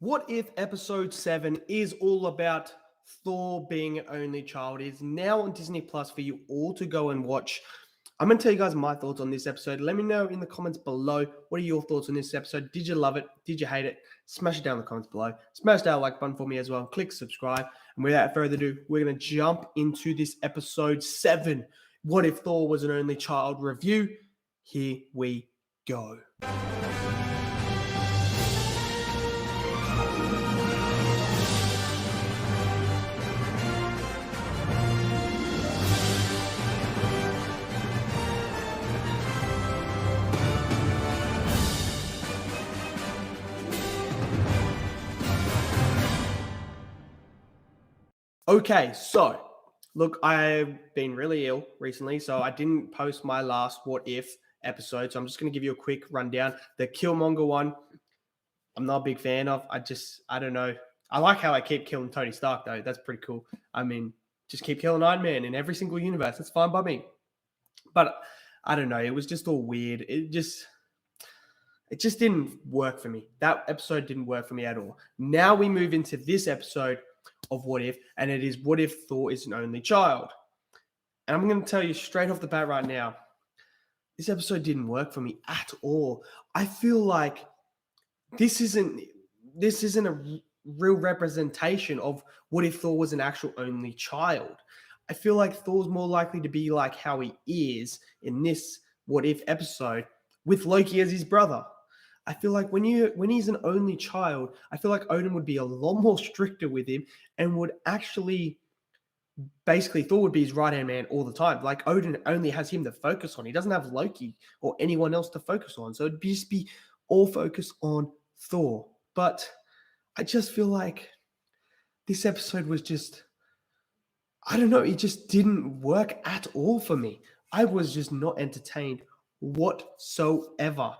What if episode 7 is all about Thor being an only child? It is now on Disney Plus for you all to go and watch. I'm going to tell you guys my thoughts on this episode. Let me know in the comments below. What are your thoughts on this episode? Did you love it? Did you hate it? Smash it down in the comments below. Smash that like button for me as well. Click subscribe. And without further ado, we're going to jump into this episode 7. What if Thor was an only child review? Here we go. Okay, so look, I've been really ill recently, so I didn't post my last What If episode. So I'm just going to give you a quick rundown. The Killmonger one, I'm not a big fan of. I don't know. I like how I keep killing Tony Stark, though. That's pretty cool. I mean, just keep killing Iron Man in every single universe. That's fine by me. But I don't know. It was just all weird. It just didn't work for me. That episode didn't work for me at all. Now we move into this episode of What If, and it is what if Thor is an only child. And I'm going to tell you straight off the bat right now, this episode didn't work for me at all. I feel like this isn't a real representation of what if Thor was an actual only child. I feel like Thor's more likely to be like how he is in this What If episode with Loki as his brother. I feel like when he's an only child, I feel like Odin would be a lot more stricter with him and would actually basically Thor would be his right-hand man all the time. Like Odin only has him to focus on. He doesn't have Loki or anyone else to focus on. So it'd just be all focus on Thor. But I just feel like this episode was just, I don't know, it just didn't work at all for me. I was just not entertained whatsoever.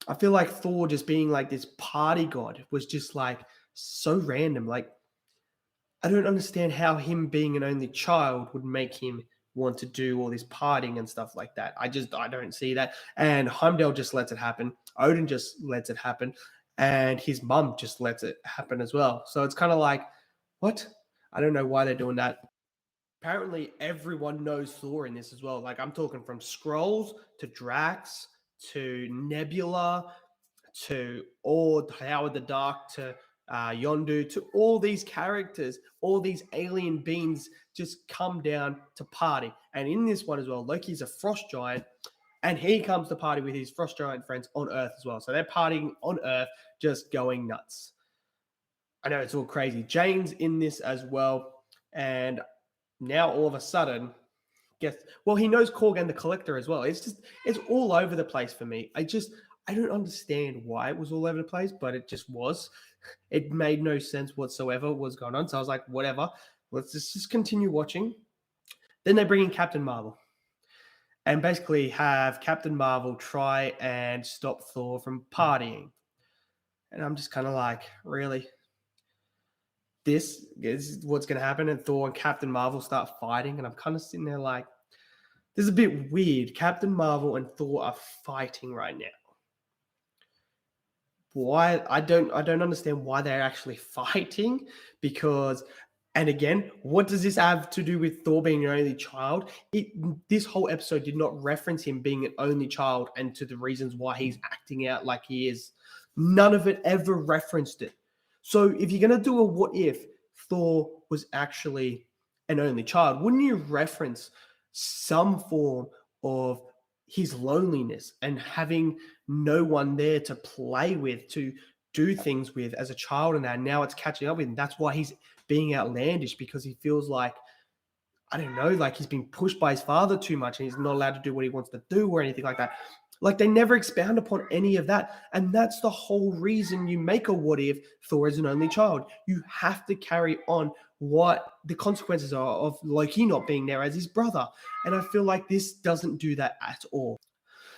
I feel like Thor just being like this party god was just like so random. Like, I don't understand how him being an only child would make him want to do all this partying and stuff like that. I don't see that. And Heimdall just lets it happen. Odin just lets it happen. And his mum just lets it happen as well. So it's kind of like, what? I don't know why they're doing that. Apparently, everyone knows Thor in this as well. Like, I'm talking from Skrulls to Drax to Nebula to all Howard the Dark to Yondu to all these characters, all these alien beings just come down to party. And in this one as well, Loki's a frost giant and he comes to party with his frost giant friends on Earth as well. So they're partying on Earth, just going nuts. I know it's all crazy. Jane's in this as well. And now all of a sudden, he knows Korg the Collector as well. It's all over the place for me. I don't understand why it was all over the place, but it just was. It made no sense whatsoever what was going on. So I was like, whatever, let's just continue watching. Then they bring in Captain Marvel and basically have Captain Marvel try and stop Thor from partying. And I'm just kind of like, really? This is what's going to happen? And Thor and Captain Marvel start fighting. And I'm kind of sitting there like, this is a bit weird. Captain Marvel and Thor are fighting right now. Why? I don't understand why they're actually fighting, because, and again, what does this have to do with Thor being an only child? This whole episode did not reference him being an only child and to the reasons why he's acting out like he is. None of it ever referenced it. So if you're going to do a what if Thor was actually an only child, wouldn't you reference some form of his loneliness and having no one there to play with, to do things with as a child, and now it's catching up with him? That's why he's being outlandish, because he feels like, I don't know, like he's been pushed by his father too much and he's not allowed to do what he wants to do or anything like that. Like, they never expound upon any of that. And that's the whole reason you make a what if Thor is an only child. You have to carry on what the consequences are of Loki not being there as his brother. And I feel like this doesn't do that at all.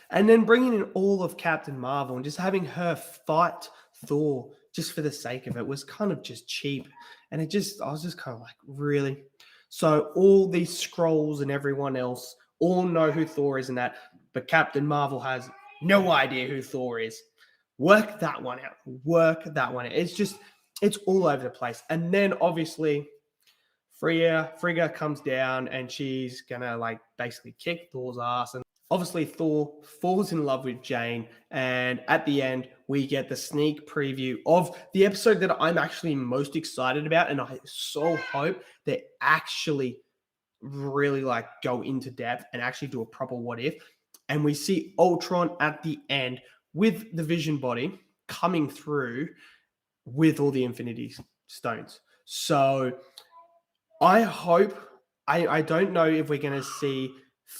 And then bringing in all of Captain Marvel and just having her fight Thor just for the sake of it was kind of just cheap. And I was just kind of like, really? So all these Skrulls and everyone else all know who Thor is and that, but Captain Marvel has no idea who Thor is. Work that one out. It's just, it's all over the place. And then obviously Frigga comes down and she's gonna like basically kick Thor's ass. And obviously Thor falls in love with Jane. And at the end, we get the sneak preview of the episode that I'm actually most excited about. And I so hope they actually really like go into depth and actually do a proper what if. And we see Ultron at the end with the Vision body coming through with all the Infinity Stones. So I hope, I don't know if we're going to see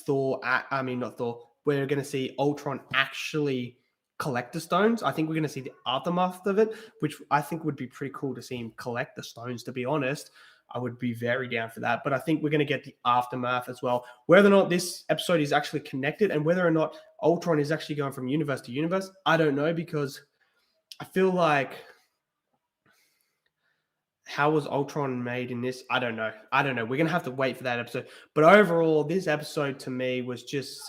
not Thor, we're going to see Ultron actually collect the stones. I think we're going to see the aftermath of it, which I think would be pretty cool to see him collect the stones, to be honest. I would be very down for that. But I think we're going to get the aftermath as well. Whether or not this episode is actually connected and whether or not Ultron is actually going from universe to universe, I don't know, because I feel like, how was Ultron made in this? I don't know. We're going to have to wait for that episode. But overall, this episode to me was just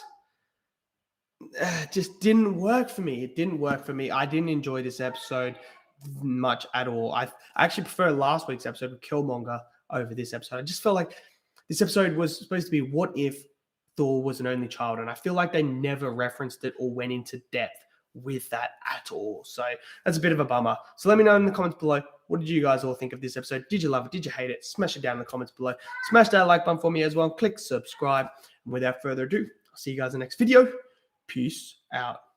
didn't work for me. It didn't work for me. I didn't enjoy this episode much at all. I actually prefer last week's episode with Killmonger over this episode. I just felt like this episode was supposed to be what if Thor was an only child, and I feel like they never referenced it or went into depth with that at all. So that's a bit of a bummer. So let me know in the comments below, what did you guys all think of this episode? Did you love it? Did you hate it? Smash it down in the comments below. Smash that like button for me as well. Click subscribe. And without further ado, I'll see you guys in the next video. Peace out.